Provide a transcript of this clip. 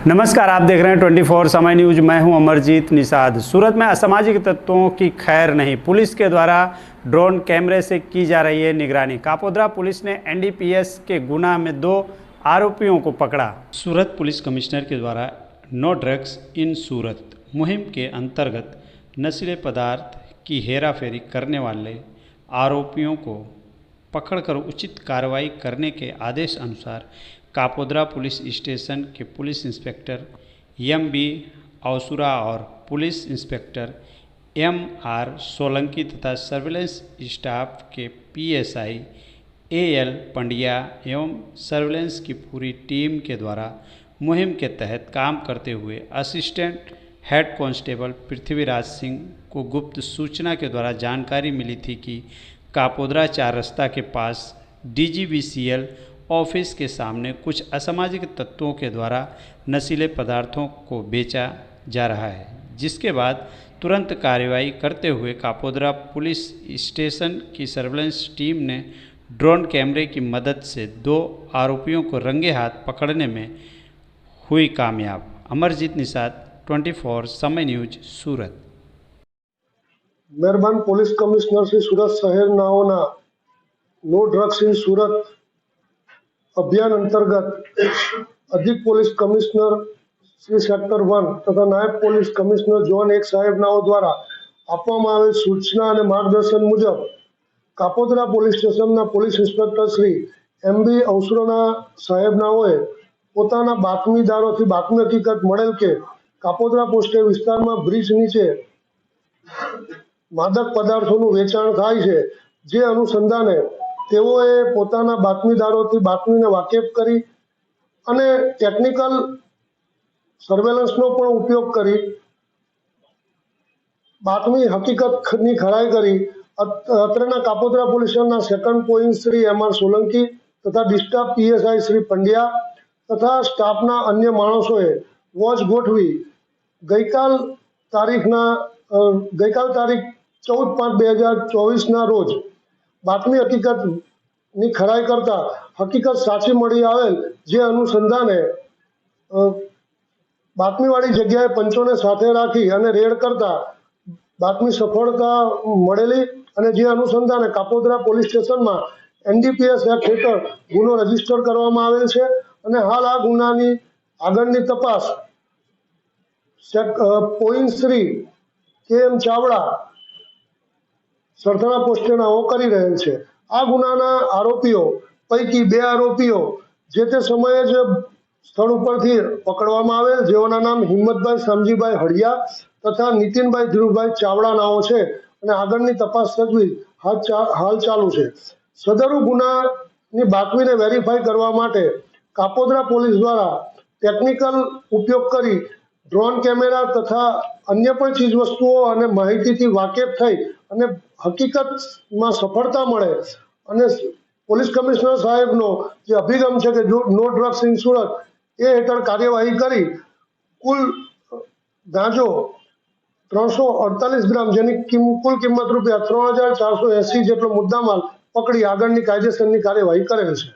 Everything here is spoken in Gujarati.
नमस्कार, आप देख रहे हैं 24 समय न्यूज। मैं हूं अमरजीत निषाद। सूरत में असामाजिक तत्वों की खैर नहीं, पुलिस के द्वारा ड्रोन कैमरे से की जा रही है निगरानी। कापोद्रा पुलिस ने एनडीपीएस के गुना में 2 आरोपियों को पकड़ा। सूरत पुलिस कमिश्नर के द्वारा नो ड्रग्स इन सूरत मुहिम के अंतर्गत नशीले पदार्थ की हेराफेरी करने वाले आरोपियों को पकड़कर उचित कार्रवाई करने के आदेश अनुसार कापोद्रा पुलिस स्टेशन के पुलिस इंस्पेक्टर एम.बी. अवसुरा और पुलिस इंस्पेक्टर एम.आर. सोलंकी तथा सर्विलेंस स्टाफ के पीएसआई ए.एल. पंड्या एवं सर्विलेंस की पूरी टीम के द्वारा मुहिम के तहत काम करते हुए assistant head constable Prithviraj Singh को गुप्त सूचना के द्वारा जानकारी मिली थी कि कापोद्रा 4 रास्ता के पास डीजीवीसीएल ऑफिस के सामने कुछ असामाजिक तत्वों के द्वारा नशीले पदार्थों को बेचा जा रहा है, जिसके बाद तुरंत कार्रवाई करते हुए कापोद्रा पुलिस स्टेशन की सर्विलेंस टीम ने ड्रोन कैमरे की मदद से 2 आरोपियों को रंगे हाथ पकड़ने में हुई कामयाब। अमरजीत निषाद, 24 समय न्यूज, सूरत। મહેરબાન પોલીસ કમિશનર શ્રી સુરત શહેરનાઓના નો ડ્રગ્સ ઇન સુરત અભિયાન અંતર્ગત અધિક પોલીસ કમિશનર શ્રી સેક્ટર 1 તથા નાયબ પોલીસ કમિશનર ઝોન 1 સાહેબનાઓ દ્વારા આપવામાં આવેલ સૂચના અને માર્ગદર્શન મુજબ કાપોદ્રા પોલીસ સ્ટેશનના પોલીસ ઇન્સ્પેક્ટર શ્રી એમ.બી. અવસુરા સાહેબનાઓએ પોતાના બાતમીદારોથી બાતમી હકીકત મળેલ કે કાપોદ્રા પોસ્ટે વિસ્તારમાં બ્રિજ નીચે માદક પદાર્થોનું વેચાણ થાય છે, જે અનુસંધાને તેઓએ પોતાના બાતમીદારોથી બાતમીને વાકેફ કરી અને ટેકનિકલ સર્વેલન્સનો પણ ઉપયોગ કરી બાતમી હકીકતની ખરાઈ કરી અત્રેના કાપોદ્રા પોલીસ સ્ટેશનના સેકન્ડ પોઈન્ટ શ્રી એમ.આર. સોલંકી તથા ડિસ્ટાફ પીએસઆઈ શ્રી પંડ્યા તથા સ્ટાફના अन्य માણસોએ વોચ ગોઠવી ગઈકાલ તારીખ 14/5/2024 રોજ બાતમી હકીકતની ખરાઈ કરતા હકીકત સાચી મળી આવેલ, જે અનુસંધાને બાતમીવાળી જગ્યાએ પંચોને સાથે રાખી અને રેડ કરતા બાતમી સફળતા મળેલી અને જે અનુસંધાને કાપોદ્રા પોલીસ સ્ટેશનમાં એનડીપીએસ એક્ટ હેઠળ ગુનો રજીસ્ટર કરવામાં આવેલ છે અને હાલ આ ગુનાની આગળની તપાસ પોઈન્ટ શ્રી કે.એમ. ચાવડા સરથાણા પોસ્ટેનાઓ કરી રહેલ છે। આ ગુનાના આરોપીઓ પૈકી 2 આરોપીઓ જે તે સમયે જ સ્થળ ઉપરથી પકડવામાં આવેલ, જેઓના નામ હિંમતભાઈ શામજીભાઈ હળિયા તથા નીતિનભાઈ ધીરુભાઈ ચાવડા નાઓ છે અને આગળની તપાસ તજવીજ હાલ ચાલુ છે। સદરુ ગુનાની બાતમીને વેરીફાઈ કરવા માટે કાપોદ્રા પોલીસ દ્વારા ટેકનિકલ ઉપયોગ કરી ડ્રોન કેમેરા તથા અન્ય પણ ચીજ વસ્તુઓ અને માહિતીથી વાકેફ થઈ અને હકીકતમાં સફળતા મળે અને પોલીસ કમિશનર સાહેબનો જે અભિગમ છે કે નો ડ્રગ્સ ઇન સુરત એ હેઠળ કાર્યવાહી કરી કુલ ગાંજો 348 ગ્રામ, જેની કુલ કિંમત રૂપિયા 3480 જેટલો મુદ્દામાલ પકડી આગળની કાયદેસરની કાર્યવાહી કરેલ છે।